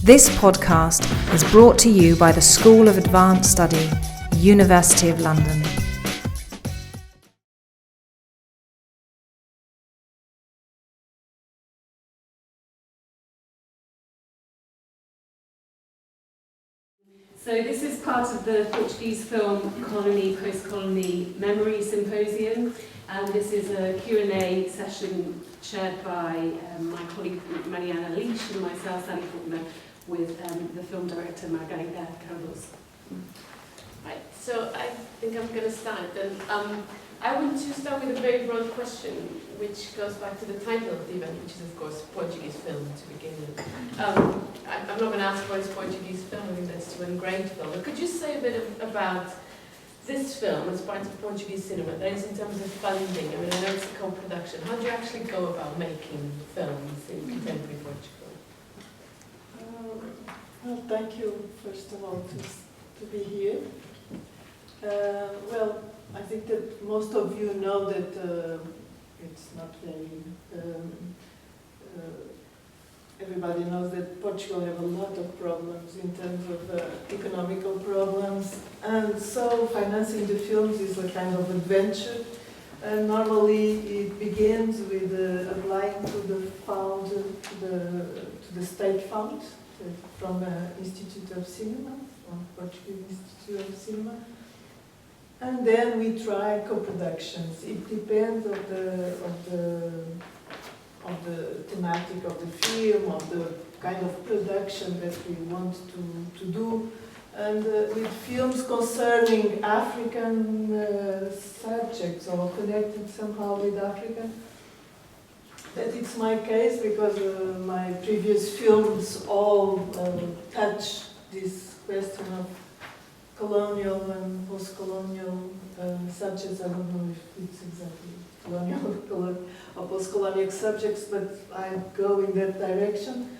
This podcast is brought to you by the School of Advanced Study, University of London. So this is part of the Portuguese film Colony, Postcolony Memory Symposium, and this is a Q&A session chaired by my colleague Mariana and myself, Sally Faulkner, with the film director Margarida Cardoso. Right, so I think I'm going to start. And I want to start with a very broad question, which goes back to the title of the event, which is, of course, Portuguese film to begin with. I'm not going to ask for its Portuguese film, I think that's too ingrained film. But could you say a bit about this film as part of Portuguese cinema, that is in terms of funding? I mean, I know it's a co-production. How do you actually go about making films in contemporary Portugal? Well, thank you, first of all, to be here. Well, I think that most of you know that it's not very... everybody knows that Portugal have a lot of problems in terms of economical problems, and so financing the films is a kind of adventure. Normally it begins with applying to the fund, to the state fund from the Institute of Cinema, from Portuguese Institute of Cinema. And then we try co-productions. It depends on the thematic of the film, of the kind of production that we want to do. And with films concerning African subjects or connected somehow with Africa, that it's my case because my previous films all touch this question of colonial and post-colonial subjects. I don't know if it's exactly colonial or post-colonial subjects, but I go in that direction.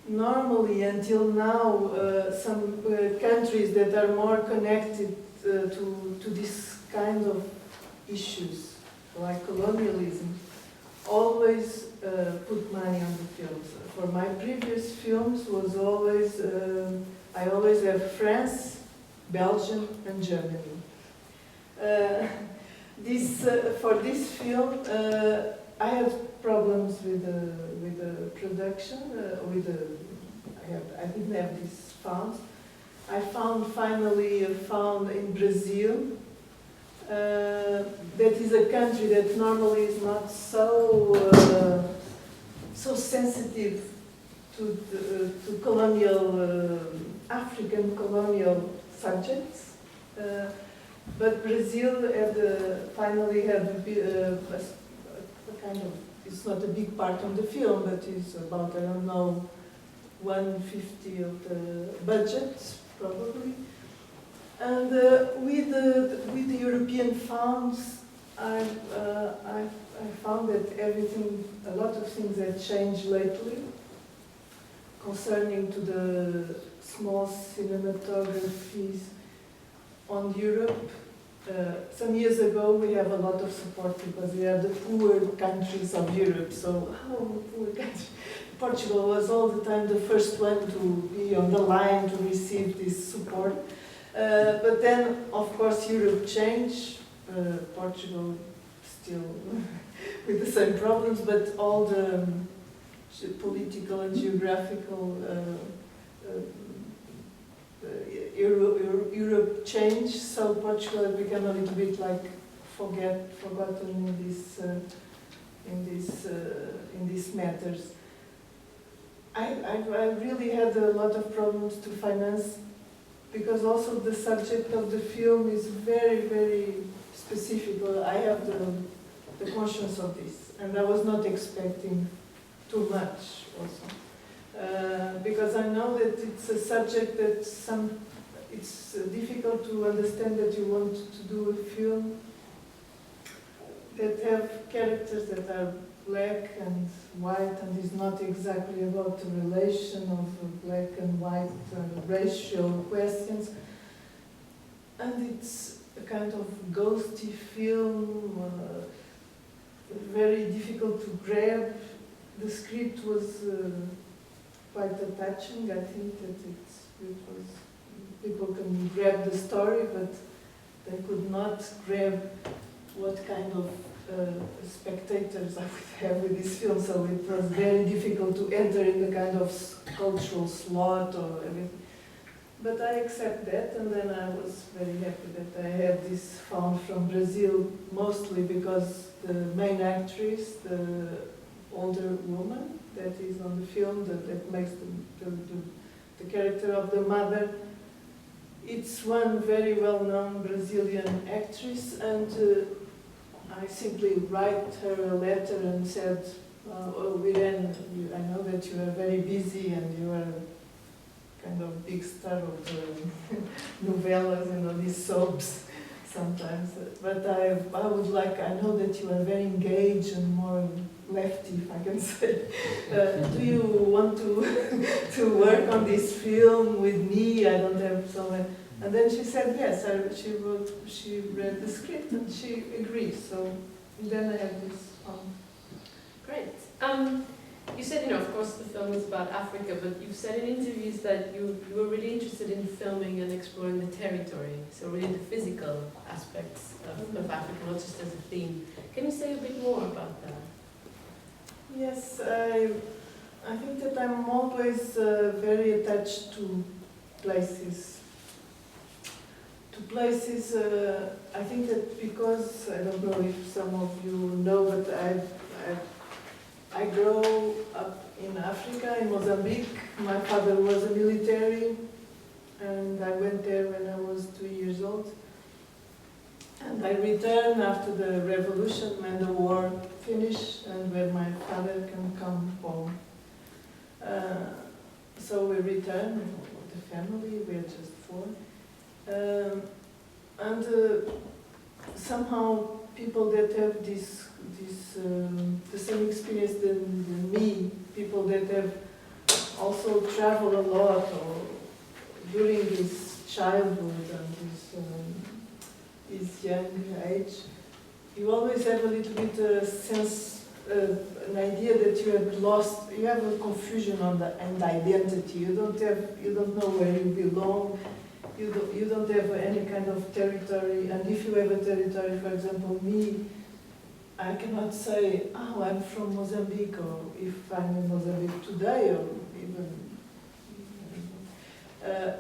Normally, until now, some countries that are more connected to this kind of issues, like colonialism, always put money on the films. For my previous films was always, I always have France, Belgium and Germany. For this film, I had problems with the production. I didn't have these funds. I finally found in Brazil. That is a country that normally is not so sensitive to colonial African colonial subjects, but Brazil finally had a kind of, it's not a big part of the film, but it's about, I don't know, 1/50 of the budget probably. And with the European funds, I found that a lot of things had changed lately concerning to the small cinematographies on Europe. Some years ago we have a lot of support because we are the poor countries of Europe. So, poor country. Portugal was all the time the first one to be on the line to receive this support. But then, of course, Europe changed. Portugal still with the same problems, but all the political and geographical Europe changed, so Portugal had become a little bit like forgotten in these matters. I really had a lot of problems to finance, because also the subject of the film is very, very specific. I have the conscience of this, and I was not expecting too much also. Because I know that it's a subject that it's difficult to understand that you want to do a film that have characters that are black and white, and is not exactly about the relation of black and white racial questions. And it's a kind of ghosty film, very difficult to grab. The script was quite touching. I think that it was, people can grab the story, but they could not grab what kind of spectators I would have with this film, so it was very difficult to enter in the kind of cultural slot or everything. But I accept that, and then I was very happy that I had this found from Brazil, mostly because the main actress, the older woman that is on the film, that makes the character of the mother, it's one very well-known Brazilian actress, and I simply write her a letter and said, oh, Yvone, I know that you are very busy and you are kind of big star of the novellas and all these soaps sometimes, but I would like, I know that you are very engaged and more lefty, if I can say. Do you want to work on this film with me? I don't have so many. And then she said yes. She read the script and she agreed. So then I had this. Great. You said, of course, the film is about Africa, but you've said in interviews that you were really interested in filming and exploring the territory, so really the physical aspects of Africa, not just as a theme. Can you say a bit more about that? Yes, I think that I'm always very attached to places. I think that because, I don't know if some of you know, but I grew up in Africa, in Mozambique. My father was a military, and I went there when I was 2 years old. And I returned after the revolution, when the war finished, and when my father can come home. So we returned with the family, we are just 4. And somehow people that have the same experience than me, people that have also traveled a lot or during his childhood and his young age, you always have a little bit a sense, an idea that you have lost. You have a confusion on and identity. You don't know where you belong. You don't have any kind of territory. And if you have a territory, for example, me, I cannot say, oh, I'm from Mozambique, or if I'm in Mozambique today, or even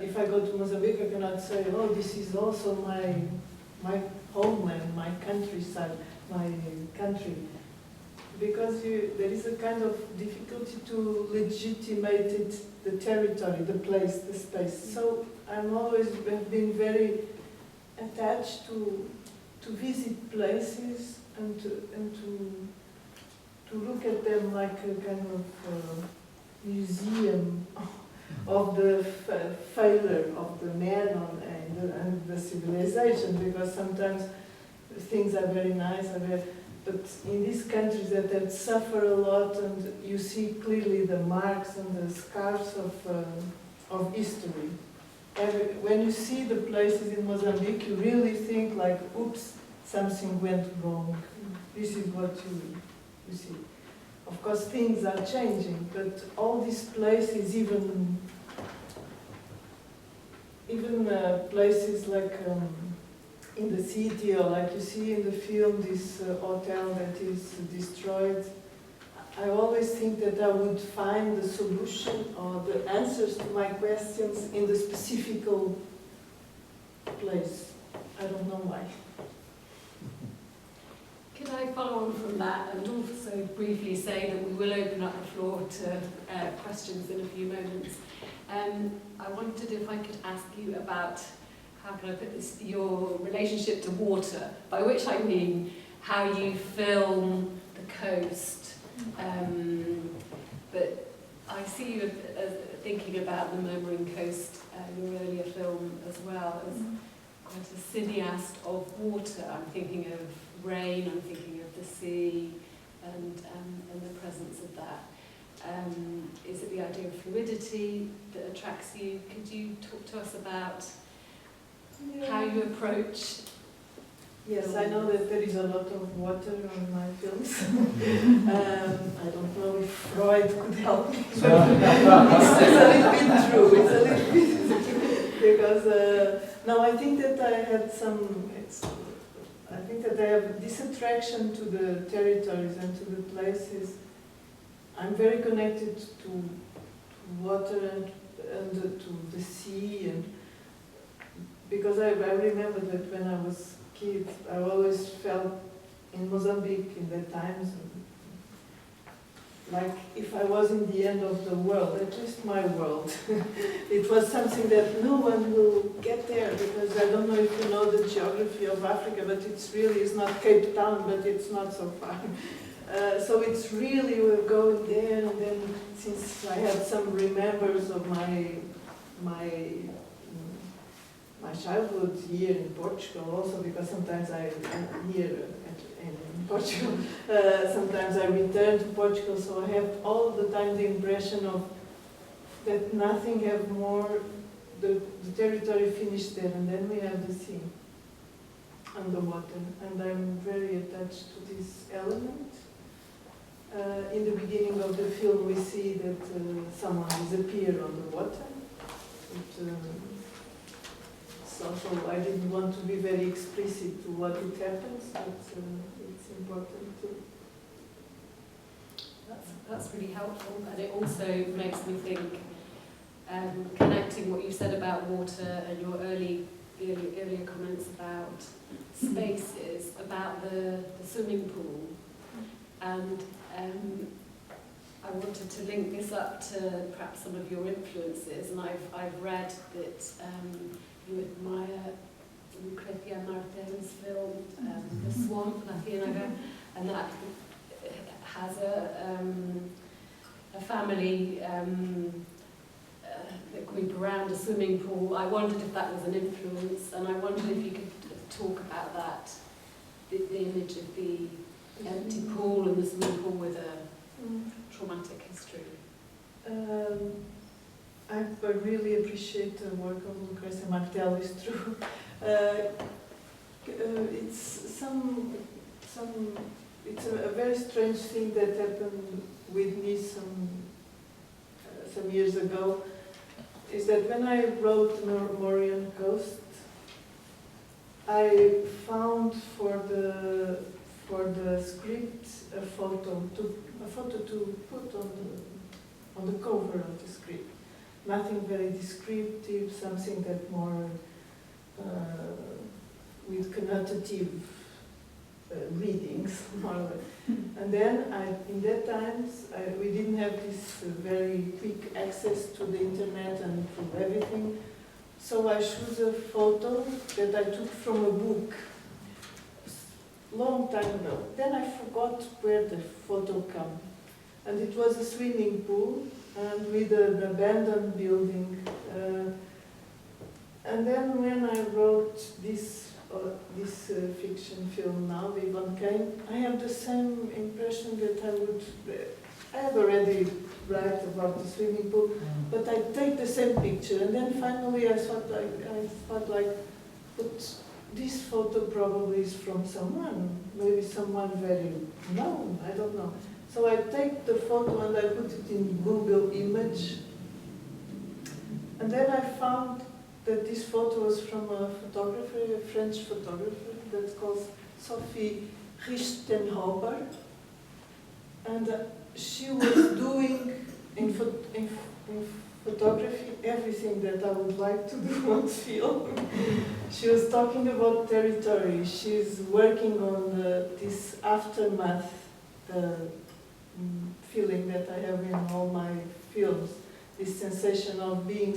if I go to Mozambique, I cannot say, oh, this is also my homeland, my countryside, my country. Because there is a kind of difficulty to legitimate it, the territory, the place, the space. So I'm always have been very attached to visit places and to look at them like a kind of museum of the failure of the man and the civilization, because sometimes things are very nice, but in these countries that suffer a lot, and you see clearly the marks and the scars of history. When you see the places in Mozambique, you really think like, oops, something went wrong. This is what you see. Of course, things are changing, but all these places, even places like in the city, or like you see in the film, this hotel that is destroyed, I always think that I would find the solution or the answers to my questions in the specific place. I don't know why. Could I follow on from that and also briefly say that we will open up the floor to questions in a few moments. I wondered if I could ask you about, how can I put this, your relationship to water, by which I mean how you film the coast. But I see you thinking about the Murmuring Coast, your earlier film as well, as quite a cineast of water. I'm thinking of rain, I'm thinking of the sea, and the presence of that. Is it the idea of fluidity that attracts you? Could you talk to us about how you approach Yes, I know that there is a lot of water on my films. I don't know if Freud could help me. It's a little bit true. It's a little bit because no, I think that I had some. I think that I have this attraction to the territories and to the places. I'm very connected to water and to the sea, and because I remember that when I was a kid, I always felt in Mozambique in the times like if I was in the end of the world, at least my world. It was something that no one will get there, because I don't know if you know the geography of Africa, but it's not Cape Town, but it's not so far. So it's really, we're going there, and then since I had some remembers of my childhood here in Portugal also, because sometimes I'm here in Portugal, sometimes I return to Portugal, so I have all the time the impression of that nothing have more, the territory finished there, and then we have the sea and the water, and I'm very attached to this element. In the beginning of the film we see that someone disappeared on the water. So I didn't want to be very explicit to what it happens, but it's important too. That's really helpful, and it also makes me think, connecting what you said about water and your earlier comments about spaces, about the swimming pool, and I wanted to link this up to perhaps some of your influences, and I've read that you admire Lucrecia Martin's film, The Swamp, La Ciénaga, and that has a family that group around a swimming pool. I wondered if that was an influence, and I wondered if you could talk about that, the image of the empty pool and the swimming pool with a traumatic history. I really appreciate the work of Lucrecia Martel, it's true. It's a very strange thing that happened with me some years ago, is that when I wrote Mauryan Coast, I found for the script a photo to put on the cover of the script. Nothing very descriptive, something that more with connotative readings, more or less. And then in that times, we didn't have this very quick access to the internet and to everything. So I chose a photo that I took from a book long time ago. Then I forgot where the photo came. And it was a swimming pool and with an abandoned building. And then when I wrote this fiction film now, Yvone Kane, I have the same impression that I have already write about the swimming pool, but I take the same picture, and then finally I thought but this photo probably is from someone, maybe someone very known, I don't know. So I take the photo and I put it in Google image, and then I found that this photo was from a photographer, a French photographer that's called Sophie Richtenhuber, and she was doing in photography everything that I would like to do on film. She was talking about territory. She's working on this aftermath feeling that I have in all my films, this sensation of being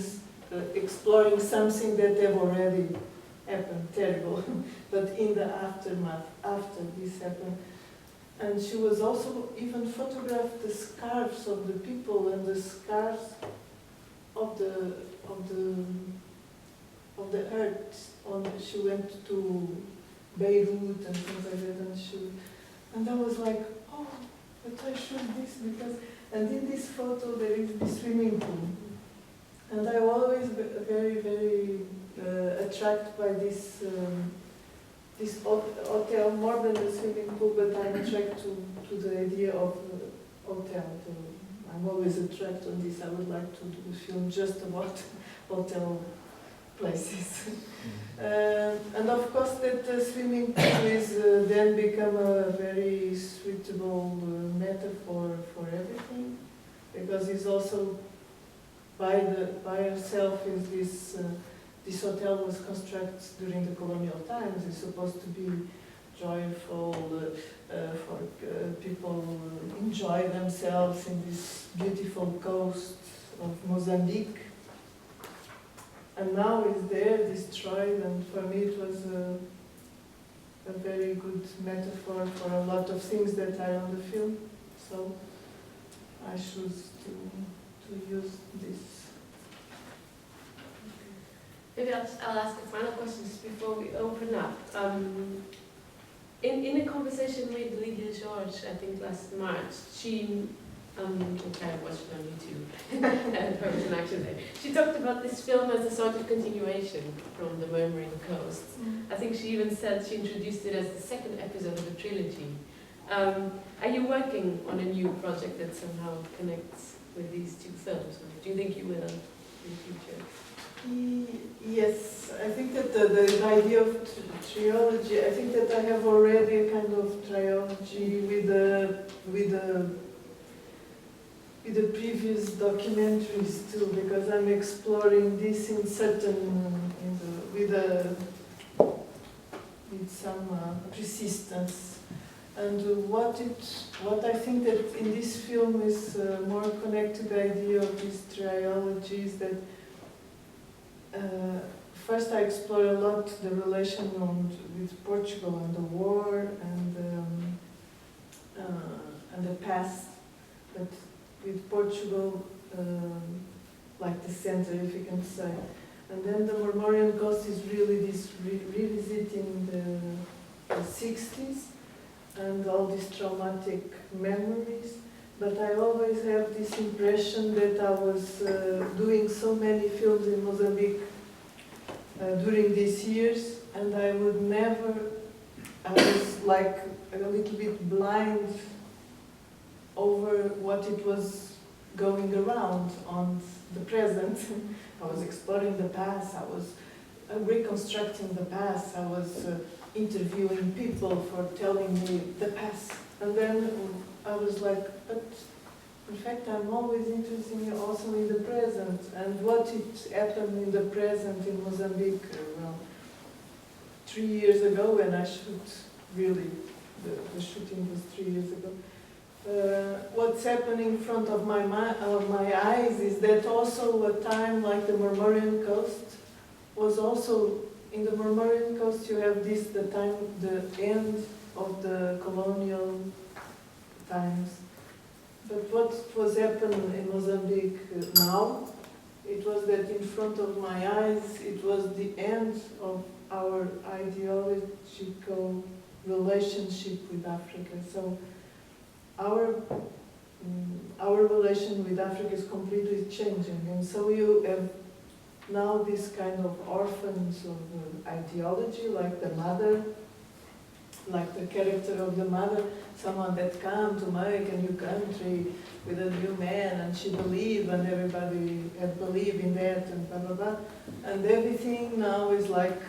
exploring something that have already happened, terrible, but in the aftermath, after this happened. And she was also even photographed the scarves of the people and the scarves of the earth. She went to Beirut and things like that, and I was like, oh, but I shoot this because. And in this photo there is this swimming pool, and I always very, very attracted by this this hotel more than a swimming pool, but I'm attracted to the idea of hotel. I'm always attracted on this. I would like to do a film just about hotel places. And of course that the swimming pool is then become a very suitable metaphor for everything, because it's also by herself is this hotel was constructed during the colonial times. It's supposed to be joyful for people enjoy themselves in this beautiful coast of Mozambique. And now it's there, destroyed, and for me it was a very good metaphor for a lot of things that are on the film. So I choose to use this. Maybe I'll ask a final question just before we open up. In a conversation with Lydia George, I think last March, she which I watched on YouTube, and her was an action there. She talked about this film as a sort of continuation from The Murmuring Coast. I think she even said she introduced it as the second episode of a trilogy. Are you working on a new project that somehow connects with these two films? Or do you think you will in the future? Yes, I think that the idea of trilogy, I think that I have already a kind of trilogy with the previous documentaries too, because I'm exploring this in certain, with some persistence. And what I think that in this film is more connected idea of this trilogy is that first I explore a lot the relation with Portugal and the war and the past, but with Portugal like the center, if you can say. And then the Marmorian Coast is really this revisiting the 60s and all these traumatic memories. But I always have this impression that I was doing so many films in Mozambique during these years, and I was like a little bit blind over what it was going around on the present. I was exploring the past, I was reconstructing the past, I was interviewing people for telling me the past. And then I was like, but in fact I'm always interested also in the present. And what it happened in the present in Mozambique, 3 years ago when I shoot, really, the shooting was 3 years ago. What's happening in front of my eyes is that also a time like the Marmorian Coast was also, in the Marmorian Coast you have this, the end of the colonial times. But what was happening in Mozambique now, it was that in front of my eyes, it was the end of our ideological relationship with Africa. So our relation with Africa is completely changing, and so you have now this kind of orphans of ideology, like the mother, like the character of the mother, someone that came to make a new country with a new man, and she believed, and everybody had believed in that, and blah, blah, blah. And everything now is like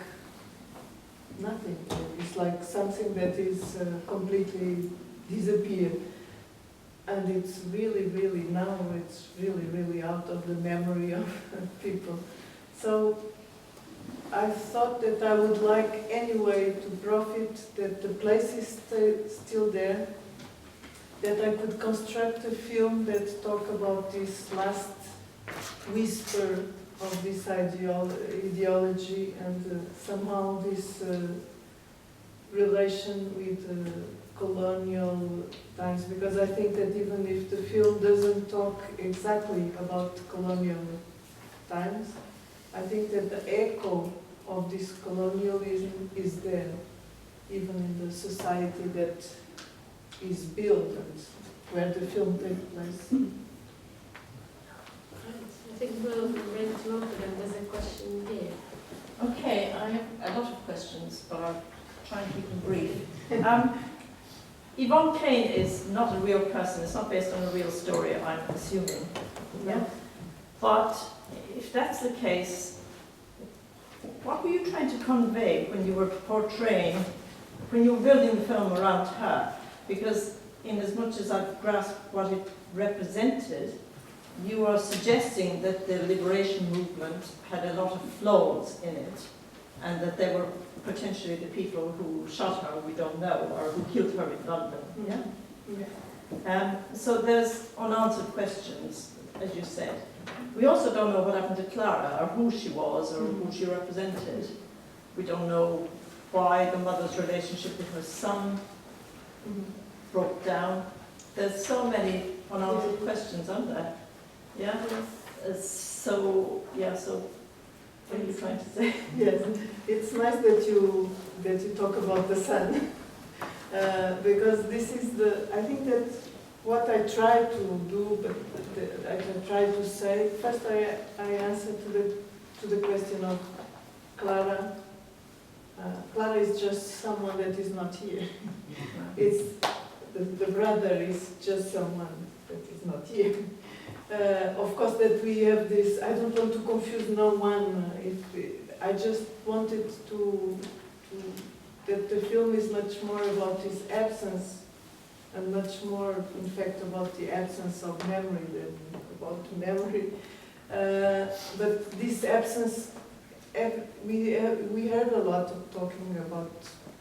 nothing. It's like something that is completely disappeared. And it's really, really, now it's really, really out of the memory of people. So I thought that I would like anyway to profit that the place is still there, that I could construct a film that talk about this last whisper of this ideology and somehow this relation with colonial times, because I think that even if the film doesn't talk exactly about colonial times, I think that the echo of this colonialism is there, even in the society that is built and where the film takes place. I think we'll be ready to open, and there's a question here. Okay, I have a lot of questions, but I'll try and keep them brief. Yvonne Kane is not a real person. It's not based on a real story, I'm assuming. Yeah. But if that's the case, what were you trying to convey when you were portraying, when you were building the film around her? Because in as much as I've grasped what it represented, you are suggesting that the liberation movement had a lot of flaws in it, and that they were potentially the people who shot her, we don't know, or who killed her in London. Yeah? Yeah. So there's unanswered questions, as you said. We also don't know what happened to Clara, or who she was, or who she represented. We don't know why the mother's relationship with her son broke down. There's so many unanswered questions, aren't there? Yeah? So what are you trying to say? Yes, it's nice that you talk about the son, because this is I think that what I try to do, but I can try to say. First, I answer to the question of Clara. Clara is just someone that is not here. It's the brother is just someone that is not here. Of course, that we have this. I don't want to confuse no one. I just wanted that the film is much more about his absence, and much more, in fact, about the absence of memory than about memory. But this absence, we heard a lot of talking about,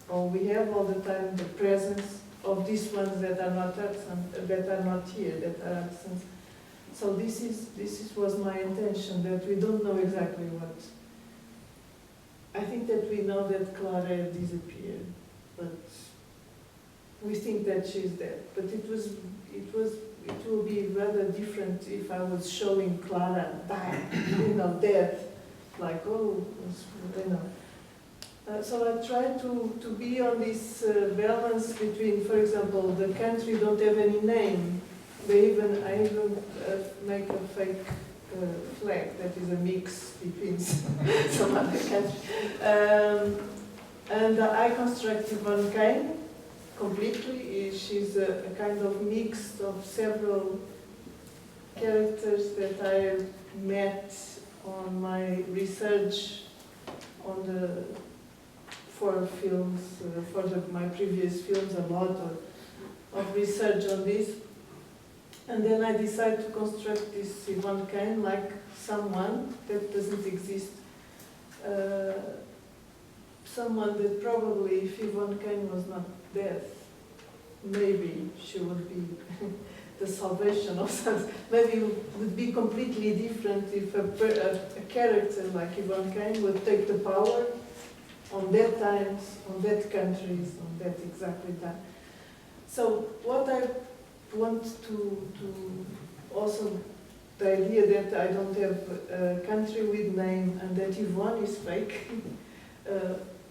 or we have all the time the presence of these ones that are not absent, that are not here, that are absent. So this was my intention, that we don't know exactly what. I think that we know that Clara disappeared, but we think that she's dead. But it will be rather different if I was showing Clara dying, death, like, oh, so I try to be on this balance between, for example, the country don't have any name. I even make a fake flag that is a mix between some other country. And I construct Yvone Kane completely. She's a kind of mix of several characters that I met on my research on for films, my previous films, a lot of research on this. And then I decided to construct this Yvone Kane like someone that doesn't exist. Someone that probably, if Yvone Kane was not dead, maybe she would be the salvation of something. Maybe it would be completely different if a character like Yvone Kane would take the power on that times, on that countries, on that exactly time. So what I want to also, the idea that I don't have a country with name and that Yvone is fake.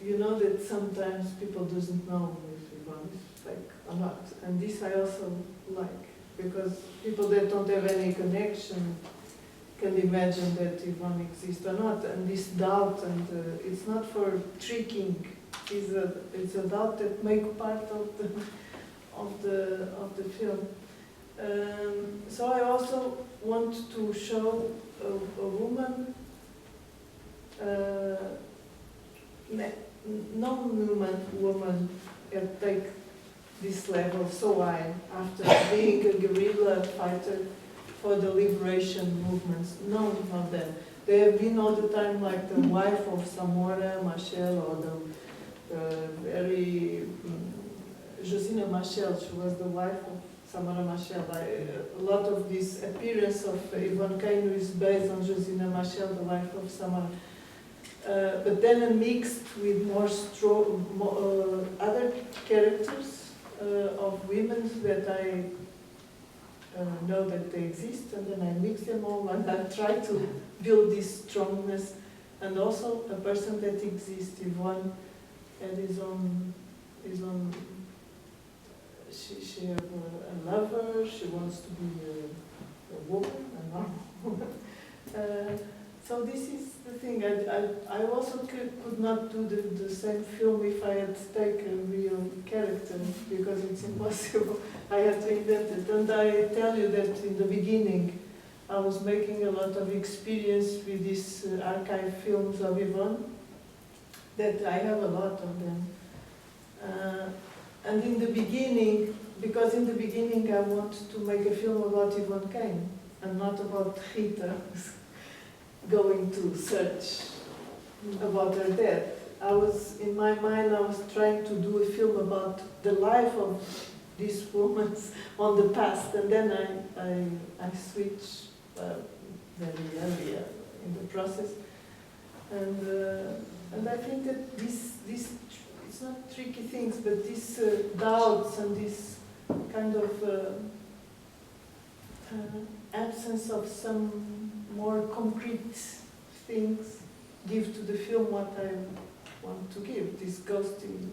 You know that sometimes people doesn't know if Yvone is fake or not. And this I also like, because people that don't have any connection can imagine that Yvone exists or not. And this doubt, and it's not for tricking, it's a doubt that make part of the film. So I also want to show a woman, no woman can take this level so high after being a guerrilla fighter for the liberation movements. None of them. They have been all the time like the wife of Samora Machel, or the very Josina Machel. She was the wife of Samora Machel. A lot of this appearance of Yvone Kane is based on Josina Machel, the wife of Samora. But then mixed with more other characters of women that I know that they exist, and then I mix them all and I try to build this strongness, and also a person that exists, Yvone, and his own she has a lover, she wants to be a woman, a normal woman. So this is the thing. I also could not do the same film if I had to take a real character, because it's impossible. I had to invent it. And I tell you that in the beginning, I was making a lot of experience with these archive films of Yvone, that I have a lot of them. And in the beginning, because in the beginning I wanted to make a film about Yvone Kane, and not about Rita going to search about her death. In my mind, I was trying to do a film about the life of these women on the past, and then I switched very early in the process. And I think that this it's not tricky things, but these doubts and this kind of absence of some more concrete things give to the film what I want to give, this ghosty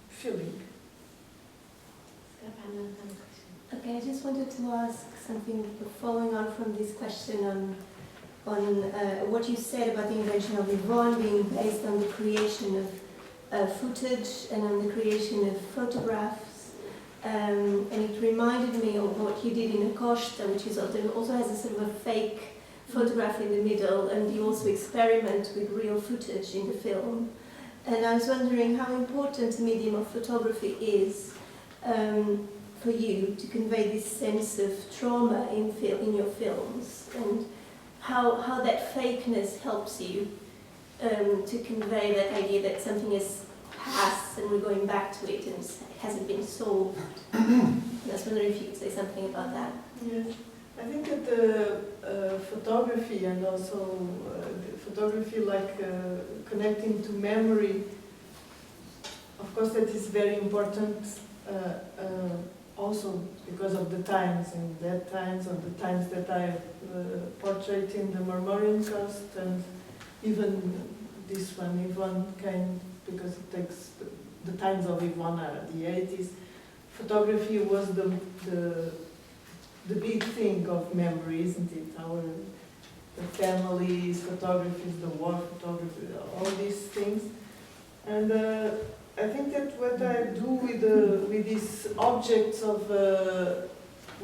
feeling. Okay, I just wanted to ask something following on from this question on what you said about the invention of Yvone being based on the creation of footage and on the creation of photographs. And it reminded me of what you did in Acosta, which is also has a sort of a fake photograph in the middle, and you also experiment with real footage in the film. And I was wondering how important the medium of photography is for you to convey this sense of trauma in your films, and how that fakeness helps you to convey that idea that something has passed and we're going back to it and it hasn't been solved. I was wondering if you could say something about that. Yes, I think that the photography and also photography like connecting to memory, of course that is very important also because of the times, and that times or the times that I portrayed in the Margarida cast, and even this one, Yvone Kane, because it takes the times of Yvone are the 80s. Photography was the big thing of memory, isn't it? The families, photographies, the war photography, all these things. And I think that what I do with these objects of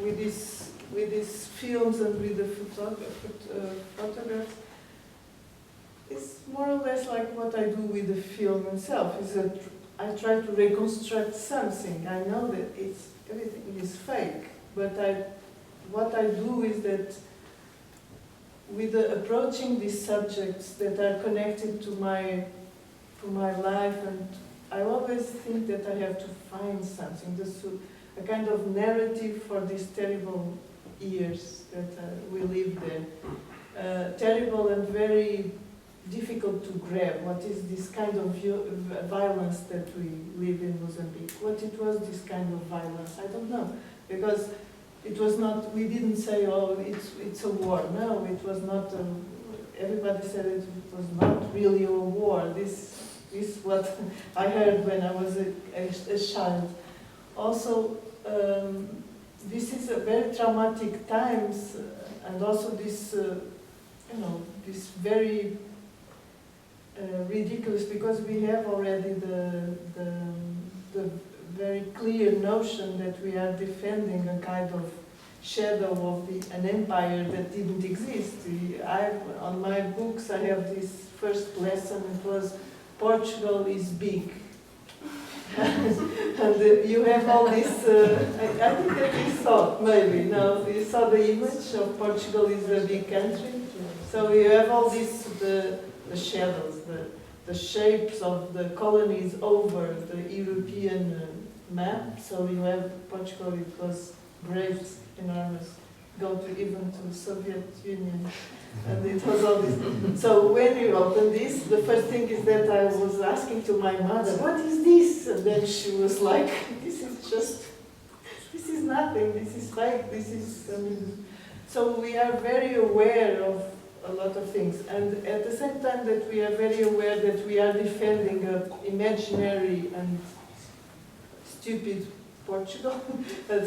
with these films and with the photographs is more or less like what I do with the film itself. Is that I try to reconstruct something. I know that everything is fake, but what I do is that with approaching these subjects that are connected to my life, and I always think that I have to find something, a kind of narrative for these terrible years that we lived there. Terrible and very difficult to grab. What is this kind of violence that we live in Mozambique? What it was, this kind of violence? I don't know, because it was not. We didn't say, "Oh, it's a war." No, it was not. Everybody said it was not really a war. This is what I heard when I was a child. Also, this is a very traumatic times, and also this, this very ridiculous, because we have already the very clear notion that we are defending a kind of shadow of an empire that didn't exist. On my books I have this first lesson, it was Portugal is big. And you have all this, I think that you saw, maybe, no, you saw the image of Portugal is a big country. So you have all this, the shadows, the shapes of the colonies over the European map. So you have Portugal, it was great, enormous, even to the Soviet Union. And it was all this. So when you open this, the first thing is that I was asking to my mother, what is this? And then she was like, this is nothing, this is fake, this is, so we are very aware of a lot of things. And at the same time that we are very aware that we are defending an imaginary and stupid Portugal,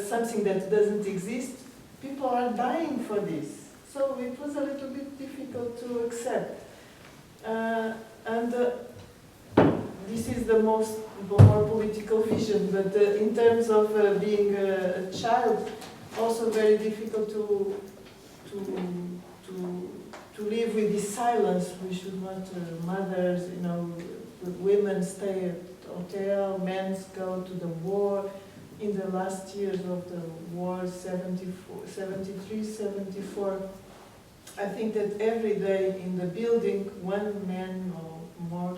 something that doesn't exist, people are dying for this. So it was a little bit difficult to accept. This is the more political vision, but in terms of being a child, also very difficult to live with this silence. We should not, mothers, women stay at hotel, men go to the war. In the last years of the war, 73, 74, I think that every day in the building, one man or more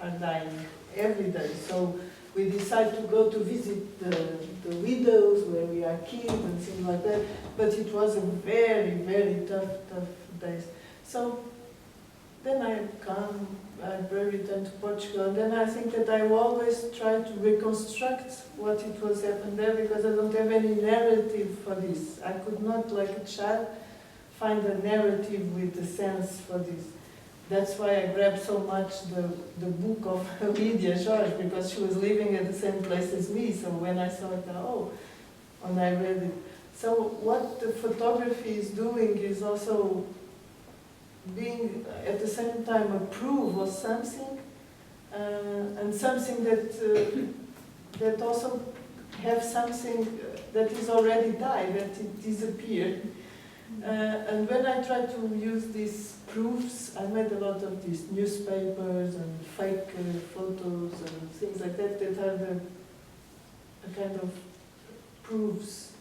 are dying every day. So we decide to go to visit the widows where we are kids and things like that. But it was a very, very tough days. So then I returned to Portugal, and then I think that I always try to reconstruct what it was happened there, because I don't have any narrative for this. I could not, like a child, find a narrative with a sense for this. That's why I grabbed so much the book of Lydia George, because she was living at the same place as me. So when I saw it, when I read it. So what the photography is doing is also being at the same time a proof of something, and something that also have something that is already died, that it disappeared. And when I try to use these proofs, I made a lot of these newspapers and fake photos and things like that are a kind of proofs,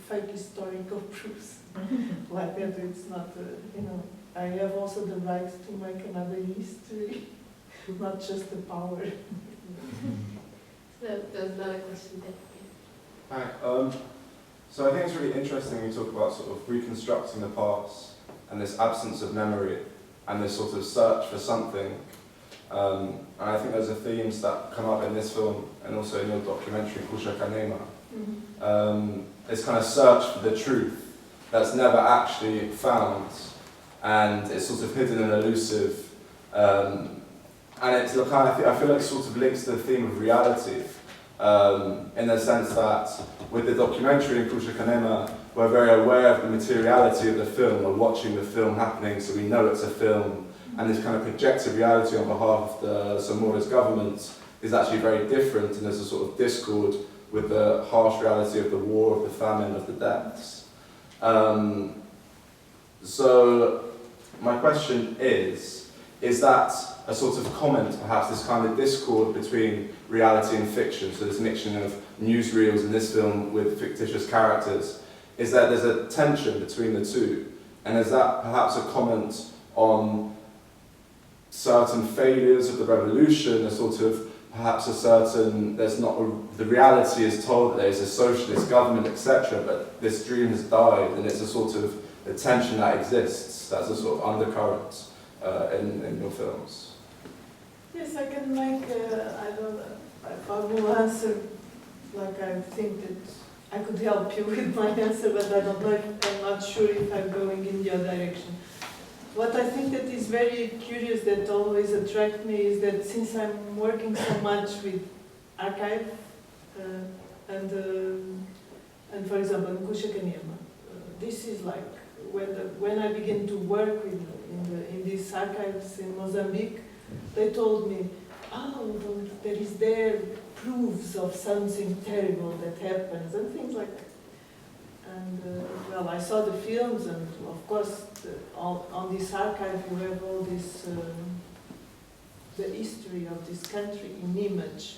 fake historical proofs. Like that, it's not, I have also the right to make another history, not just the power. So there's another question there. Hi. So I think it's really interesting when you talk about sort of reconstructing the past and this absence of memory and this sort of search for something. And I think those are themes that come up in this film and also in your documentary, Kusha Kanema. This kind of search for the truth that's never actually found, and it's sort of hidden and elusive. And it's the kind of, I feel like it sort of links to the theme of reality, in the sense that with the documentary in Kusha Kanema, we're very aware of the materiality of the film, we're watching the film happening, so we know it's a film, and this kind of projected reality on behalf of the Samoa's government is actually very different, and there's a sort of discord with the harsh reality of the war, of the famine, of the deaths. So my question is that a sort of comment, perhaps, this kind of discord between reality and fiction, so this mixing of newsreels in this film with fictitious characters, is that there's a tension between the two? And is that perhaps a comment on certain failures of the revolution, a sort of, perhaps a certain, the reality is told that there's a socialist government, etc., but this dream has died, and it's a sort of a tension that exists, that's a sort of undercurrent in your films? Yes, I can make, I will answer, like I think that I could help you with my answer, but I don't know, I'm not sure if I'm going in your direction. What I think that is very curious, that always attracts me, is that since I'm working so much with archive, and for example, in Kusha Kanema, this is like, when I begin to work in these archives in Mozambique, they told me, there proofs of something terrible that happens, and things like that. And well, I saw the films, and of course, on this archive you have all this, the history of this country in image.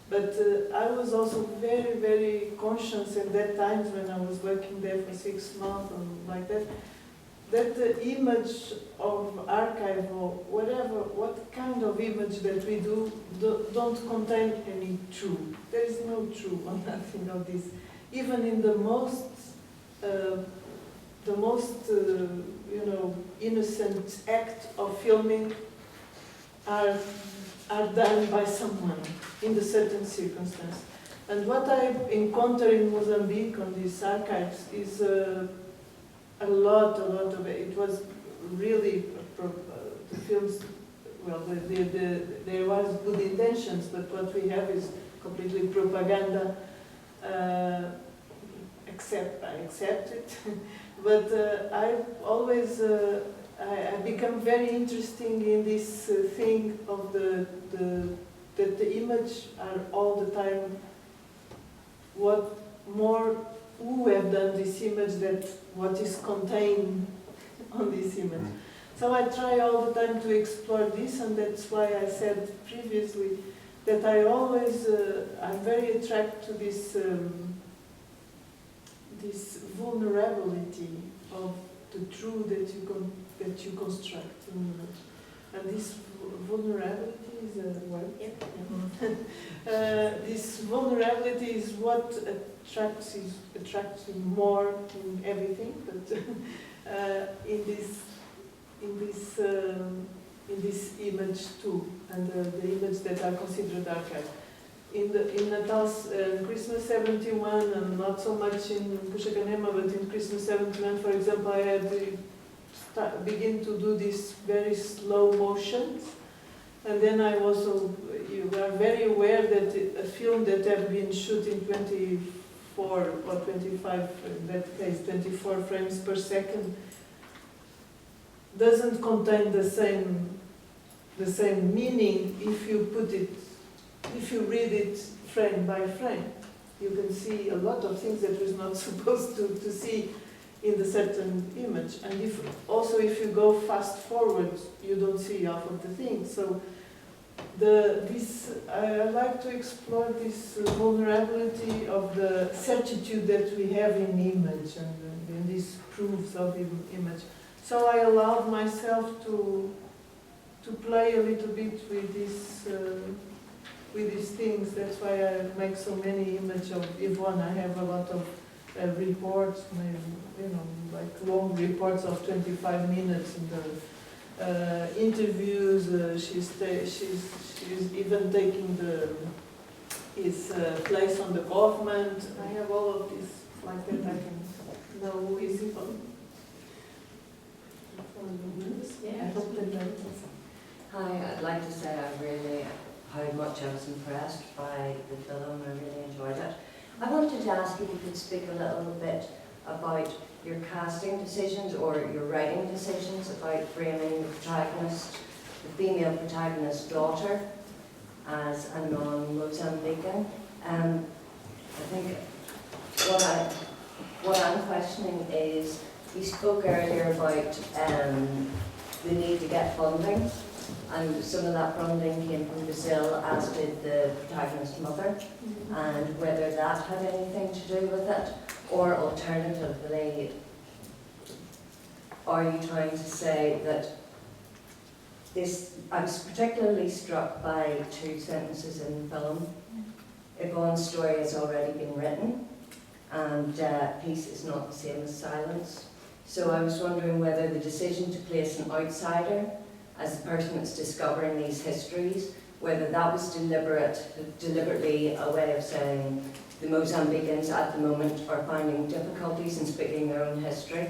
But I was also very, very conscious at that time, when I was working there for 6 months or like that, that the image of archive or whatever, what kind of image that we do, don't contain any truth. There is no truth on nothing of this. Even in the most innocent act of filming are done by someone in a certain circumstance. And what I encountered in Mozambique on these archives is a lot of it. It was really, the films, well, there was good intentions, but what we have is completely propaganda, accept it. But I always I become very interesting in this thing of that the image are all the time what more who have done this image that what is contained on this image. So I try all the time to explore this, and that's why I said previously that I always I'm very attracted to this this vulnerability of the truth that you construct in image. And this vulnerability is a word. Yep. This vulnerability is what attracts me more in everything, but in this image too, and the image that I considered archive. In Natal's Christmas 71, and not so much in Pushakanema, but in Christmas 71, for example, I had to begin to do this very slow motions, and then I also, you are very aware that a film that had been shot in 24 or 25, in that case 24 frames per second, doesn't contain the same meaning if you read it frame by frame. You can see a lot of things that you're not supposed to see in the certain image. And if you go fast forward, you don't see half of the things. So I like to explore this vulnerability of the certitude that we have in image and these proofs of image. So I allowed myself to play a little bit with these things. That's why I make so many images of Yvone. I have a lot of reports, like long reports of 25 minutes, and the interviews. She's even taking his place on the government. I have all of this like that. I can know who is Yvone. Yeah. I hope that Hi, I'd like to say how much I was impressed by the film. I really enjoyed it. I wanted to ask if you could speak a little bit about your casting decisions or your writing decisions about framing the protagonist, the female protagonist's daughter, as a non-Mozambican. I think what I'm questioning is, you spoke earlier about the need to get funding, and some of that funding came from Brazil, as did the protagonist's mother, and whether that had anything to do with it, or alternatively, are you trying to say that this, I was particularly struck by two sentences in the film. Yvonne's story has already been written, and peace is not the same as silence. So I was wondering whether the decision to place an outsider as the person that's discovering these histories, whether that was deliberately a way of saying the Mozambicans at the moment are finding difficulties in speaking their own history,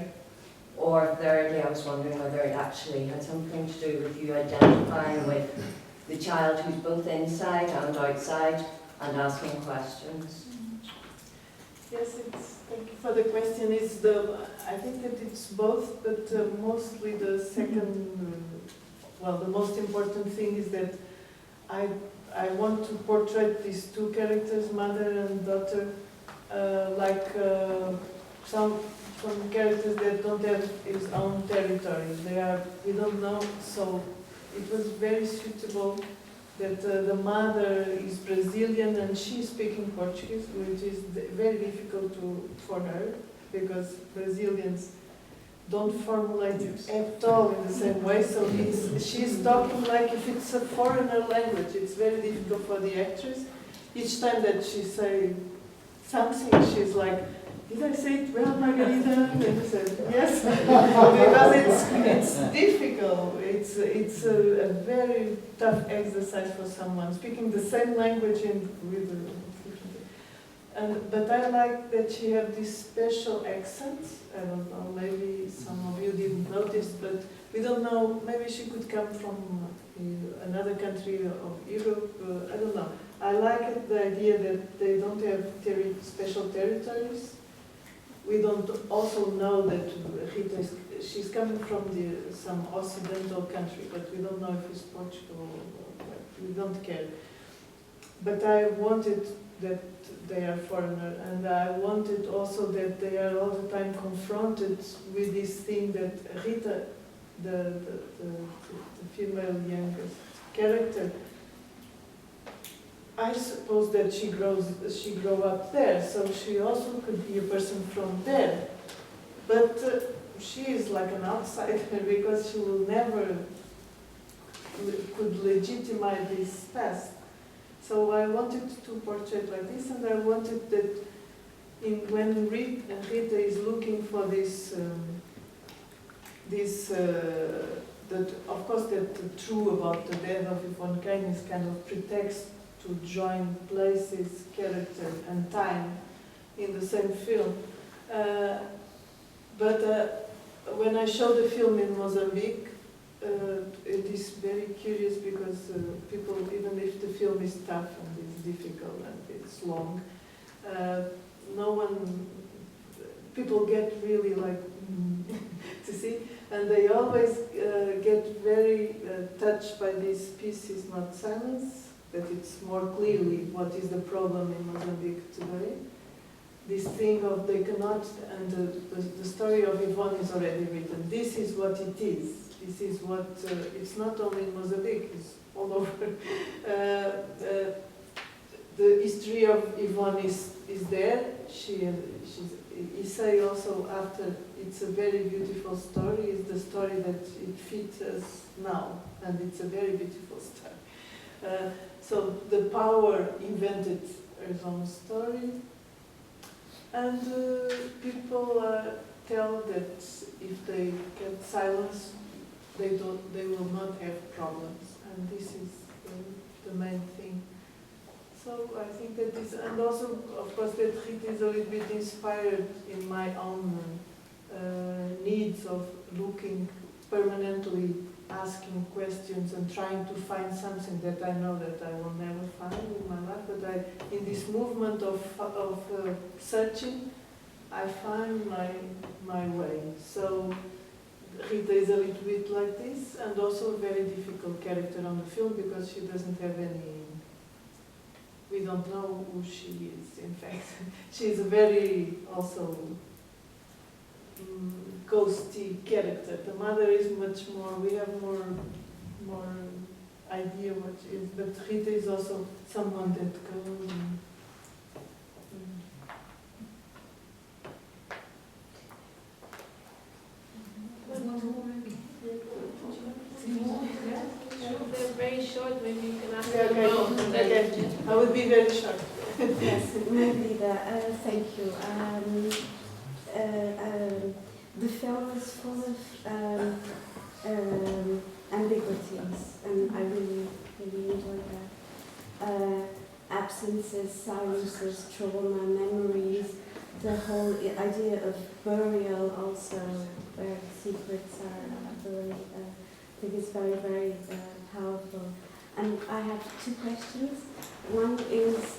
or thirdly, I was wondering whether it actually had something to do with you identifying with the child who's both inside and outside and asking questions. Yes, thank you for the question. I think that it's both, but mostly the second. The most important thing is that I want to portray these two characters, mother and daughter, like some characters that don't have his own territory. We don't know, so it was very suitable that the mother is Brazilian and she's speaking Portuguese, which is very difficult for her, because Brazilians don't formulate it at all in the same way. So she's talking like if it's a foreigner language. It's very difficult for the actress. Each time that she says something, she's like, "Did I say it well, Margarida?" And I said, "Yes," because it's difficult. It's a very tough exercise for someone speaking the same language but I like that she had this special accent. I don't know, maybe some of you didn't notice, but we don't know, maybe she could come from another country of Europe, I don't know. I like the idea that they don't have special territories, we don't also know that Rita she's coming from some Occidental country, but we don't know if it's Portugal or what. We don't care. But I wanted that they are foreigner, and I wanted also that they are all the time confronted with this thing that Rita, the female youngest character, I suppose that she grew up there, so she also could be a person from there. But she is like an outsider because she will never could legitimize this past. So I wanted to portray like this, and I wanted that when Rita is looking for this, that of course that the true about the death of Yvone Kane is kind of pretext to join places, character and time in the same film. But when I show the film in Mozambique, it is very curious because people, even if the film is tough and it's difficult and it's long, people get really like to see, and they always get very touched by this piece is not silence, that it's more clearly what is the problem in Mozambique today. This thing of they cannot, and the story of Yvone is already written. This is what it is. This is what, it's not only in Mozambique, it's all over. The history of Yvone is there. He say also after, it's a very beautiful story. It's the story that it fits us now, and it's a very beautiful story. So the power invented its own story, and people tell that if they get silence, they will not have problems, and this is the main thing. So I think that this, and also of course that Rita is a little bit inspired in my own needs of looking permanently, asking questions and trying to find something that I know that I will never find in my life, but in this movement of searching, I find my way. So Rita is a little bit like this, and also a very difficult character on the film because she doesn't have any, we don't know who she is, in fact. She is a very also ghosty character. The mother is much more, we have more idea what she is, but Rita is also someone that goes They're very short, maybe you can ask Yeah, them okay. both. Okay. I would be very short. Yes, Margarida, thank you. The film is full of ambiguities, and I really enjoyed that. Absences, silences, trauma, memories, the whole idea of burial also, where secrets are buried, I think it's very, very powerful. And I have two questions. One is,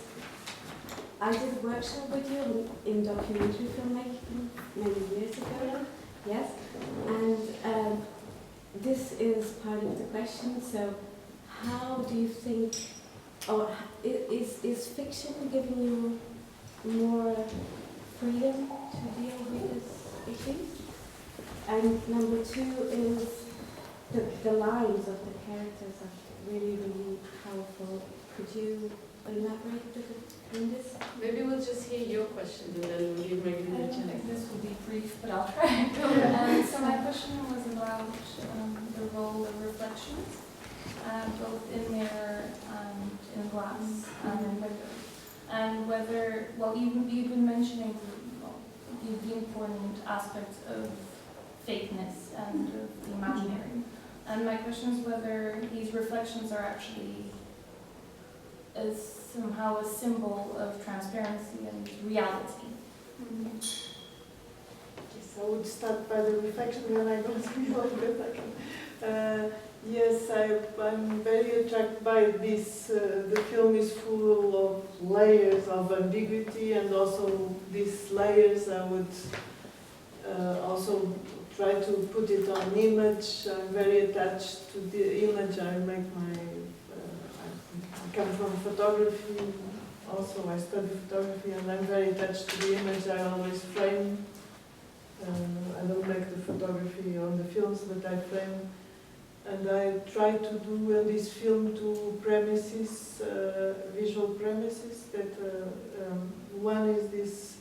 I did a workshop with you in documentary filmmaking many years ago, yes? And this is part of the question, so how do you think, or is fiction giving you more freedom to deal with this issue? And number two is the lines of the characters are really, really powerful. Could you elaborate a bit on this? Maybe we'll just hear your question and then we'll give Margarida I a don't chance. think this will be brief, but I'll try. So my question was about the role of reflections, both in mirror and in glass and in window. And whether, well, you've been mentioning the important aspects of fakeness and of the imaginary. And my question is whether these reflections are actually somehow a symbol of transparency and reality. Yes, I would start by the reflection, and then I don't feel that I can Yes, I'm very attracted by this. The film is full of layers of ambiguity, and also these layers I would also try to put it on image. I'm very attached to the image. I make my, I come from photography, also I study photography, and I'm very attached to the image. I always frame. I don't make the photography on the films, but I frame. And I try to do in this film two premises, visual premises. That one is this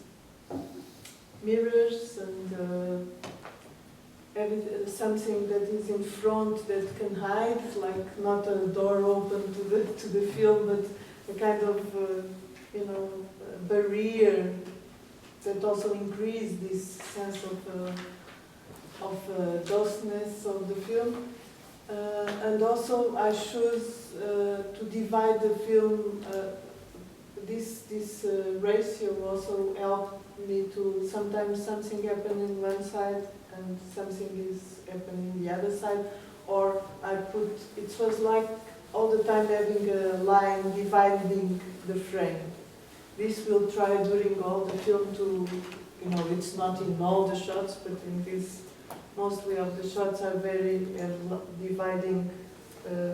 mirrors and something that is in front that can hide, like not a door open to the film, but a kind of barrier that also increase this sense of ghostness of the film. And also I choose to divide the film. This ratio also helped me to sometimes something happen in one side and something is happening in the other side. Or it was like all the time having a line dividing the frame. This will try during all the film to, it's not in all the shots, but in this. Mostly of the shots are very dividing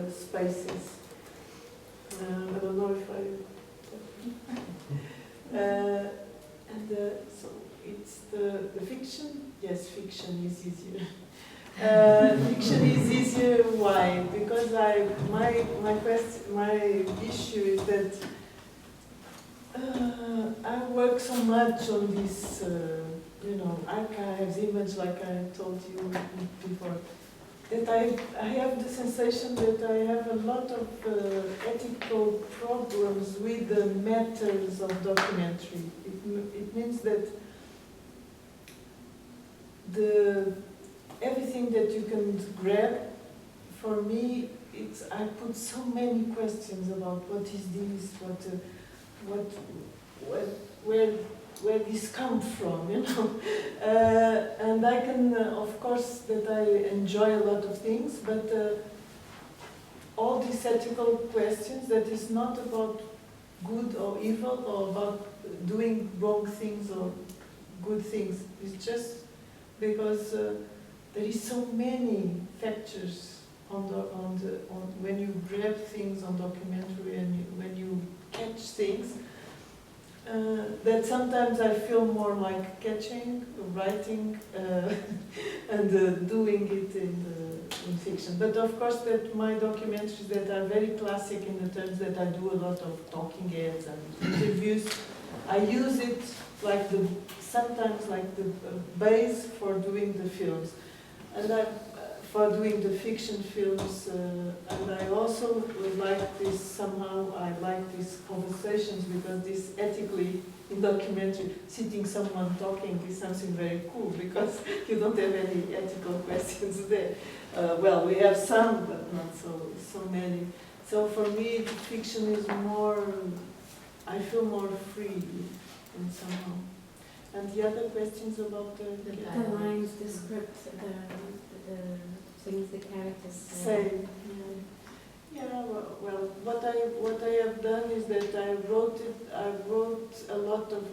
spaces. I don't know if so it's the fiction. Yes, fiction is easier. Fiction is easier. Why? Because my issue is that I work so much on this. Archives, image, like I told you before, that I have the sensation that I have a lot of ethical problems with the matters of documentary. It means that everything that you can grab, for me, I put so many questions about what is this, where this comes from, and I can, of course, that I enjoy a lot of things, but all these ethical questions that is not about good or evil or about doing wrong things or good things. It's just because there is so many factors on when you grab things on documentary and when you catch things. That sometimes I feel more like catching, writing, and doing it in fiction. But of course, that my documentaries that are very classic in the terms that I do a lot of talking heads and interviews, I use it like sometimes like the base for doing the films, and for doing the fiction films. And I also would like this, somehow I like these conversations, because this ethically in documentary, sitting someone talking is something very cool, because you don't have any ethical questions there. Well, we have some, but not so many. So for me, fiction is more, I feel more free in somehow. And the other questions about the lines, the script, the things the characters say. Yeah, well, what I have done is that I wrote a lot of,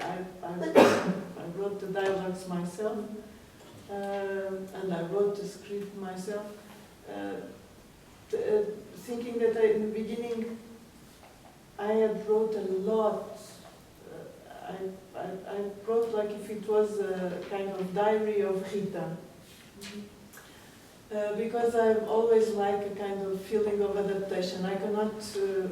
I wrote the dialogues myself, and I wrote the script myself, thinking that in the beginning I had wrote a lot. I wrote like if it was a kind of diary of Rita. Because I always like a kind of feeling of adaptation. I cannot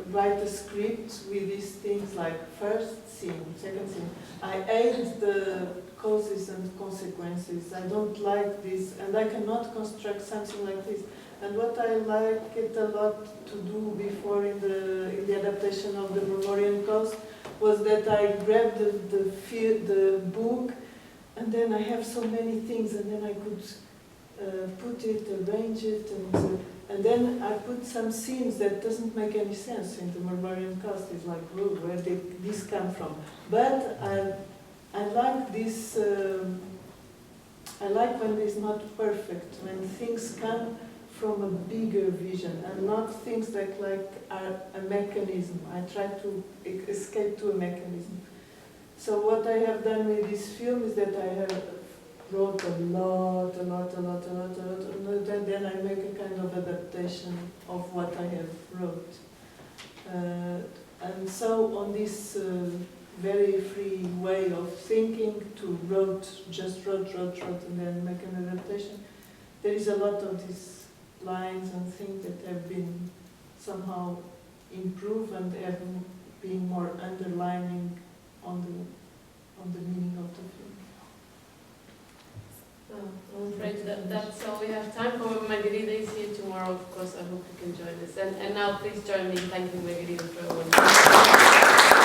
write a script with these things like first scene, second scene. I hate the causes and consequences. I don't like this, and I cannot construct something like this. And what I like it a lot to do before in the adaptation of the Memorial Coast was that I grabbed the book, and then I have so many things, and then I could put it, arrange it, and then I put some scenes that doesn't make any sense in the Barbarian Coast. It's like, oh, where did this come from? But I like this, I like when it's not perfect, when things come from a bigger vision and not things that like are a mechanism. I try to escape to a mechanism. So what I have done with this film is that I have wrote a lot, and then I make a kind of adaptation of what I have wrote. And so on this very free way of thinking to just wrote, and then make an adaptation, there is a lot of these lines and things that have been somehow improved and have been more underlining on the meaning of the film. I'm afraid that's all we have time for. Margarida is here tomorrow, of course. I hope you can join us. And now please join me in thanking Margarida for a wonderful